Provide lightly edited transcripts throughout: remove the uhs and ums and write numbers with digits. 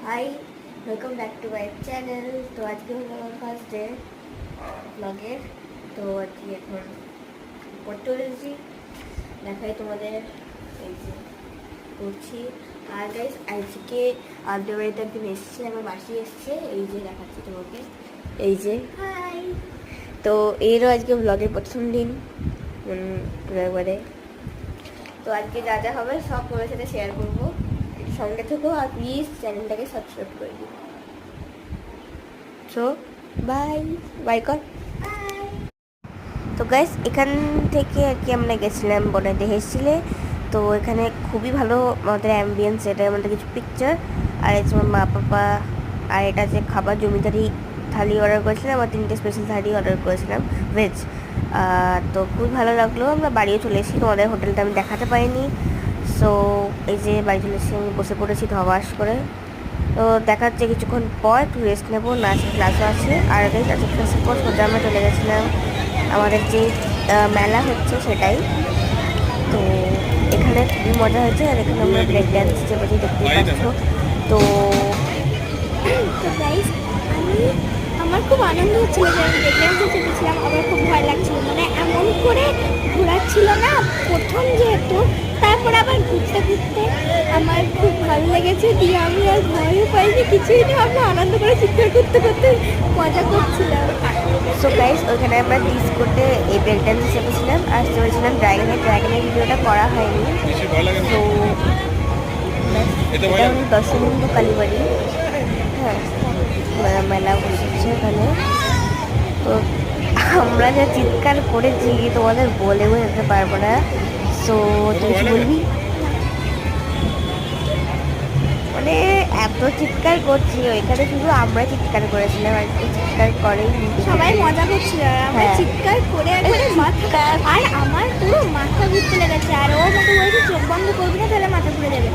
High, welcome back to my channel. তো আজকে হলো আমার ফার্স্ট ডে ব্লগের। তো আজকে এখন পড়তে চলেছি, দেখাই তোমাদের। এই যে পড়ছি। আর গাইস, আজকে আমাদের বাড়িতে একদিন এসছে, আমার মাসি এসছে। এই যে দেখাচ্ছি তোমাকে, এই যে হাই। তো এরও আজকে ব্লগের প্রথম দিন একবারে। তো আজকে যা যা হবে সব তোমাদের সাথে শেয়ার করবো, সঙ্গে থেকেও। আর প্লিজ চ্যানেলটাকে সাবস্ক্রাইব করে দিও। সো বাই বাই কর। তো গাইস, এখান থেকে আর কি আমরা গেছিলাম বনাইতে হেসছিলে। তো এখানে খুবই ভালো আমাদের অ্যাম্বিয়েন্স, এটার মধ্যে কিছু পিকচার। আর এই তোমার মা পাপা। আর এটা যে খাবার জমিদারি থালি অর্ডার করেছিলাম, আর 3টে স্পেশাল থালি অর্ডার করেছিলাম ভেজ। তো খুবই ভালো লাগলো। আমরা বাড়িও চলে এসেছি, তোমাদের হোটেলটা আমি দেখাতে পারিনি। সো এই যে বাড়ি চলে এসেছি, আমি বসে পড়েছি ধবাস করে। তো দেখা হচ্ছে কিছুক্ষণ পর, একটু রেস্ট নেবো, নাচের ক্লাসও আছে। আর নাচের ক্লাসের পর সোজা আমরা চলে গেছিলাম আমাদের যে মেলা হচ্ছে সেটাই। তো এখানে খুবই মজা হয়েছে। আর এখানে আমরা ব্রেক ড্যান্স চেপেছি, দেখতেই পাচ্ছ। তো গাইস, আমার খুব আনন্দ হচ্ছিল যে আমি ব্রেকড্যান্সে চেপেছিলাম। আবার খুব ভয় লাগছিল, মানে এমন করে ঘোরাচ্ছিল না প্রথম যেহেতু। তারপর আবার ঘুরতে ঘুরতে আমার খুব ভালো লেগেছে, দিয়ে আমি আর ভয়ও পাইনি, কিছুই না। আমরা আনন্দ করে চিৎকার করতে করতে মজা করছিলাম। সো গাইস, ওইখানে আমরা ডিসকোতে এই ব্রেক ড্যান্সে চেপেছিলাম। আর চলেছিলাম ড্রাগনের ভিডিওটা করা হয়নি। তো এটা হলো দশমিন্দু কালীবাড়ি। হ্যাঁ, মেলা বসেছে এখানে। তো আমরা যা চিৎকার করেছি তোমাদের বলে বোঝাতে পারবো না। সো তুই কি বলবি? মানে এত চিৎকার করছি, ওইখানে শুধু আমরা চিৎকার করেছিলাম, আর কি চিৎকার করেই সবাই মজা করছিল, আর আমরা হ্যাঁ। চিৎকার করে একবারে মাথা, আর আমার পুরো মাথা ঘুরতে লেগেছে। আর ও আমাকে বলেছে চোখ বন্ধ করবি না, তাহলে মাথা ঘুরে যাবে।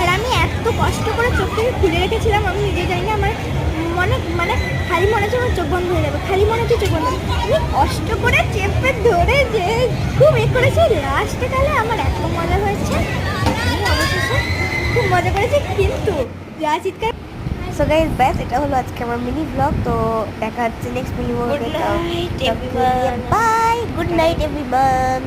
আর আমি এত কষ্ট করে চোখটাকে খুলে রেখেছিলাম, আমি নিজে জানি না। আমার মানে খালি মনে হচ্ছে আমার চোখ বন্ধ হয়ে যাবে, খালি মনে হচ্ছে চোখ বন্ধ। আমি কষ্ট করে চেপে ধরে যে খুব করেছি, লাস্টে তাহলে আমার এত মজা হয়েছে। আমি অবশেষে খুব মজা করেছি, কিন্তু যা চিৎকার। সো গাইস, ব্যাস এটা হলো আজকে আমার মিনি ব্লগ। তো দেখা হচ্ছে নেক্সট মিনি ব্লগে। Bye, good night everyone.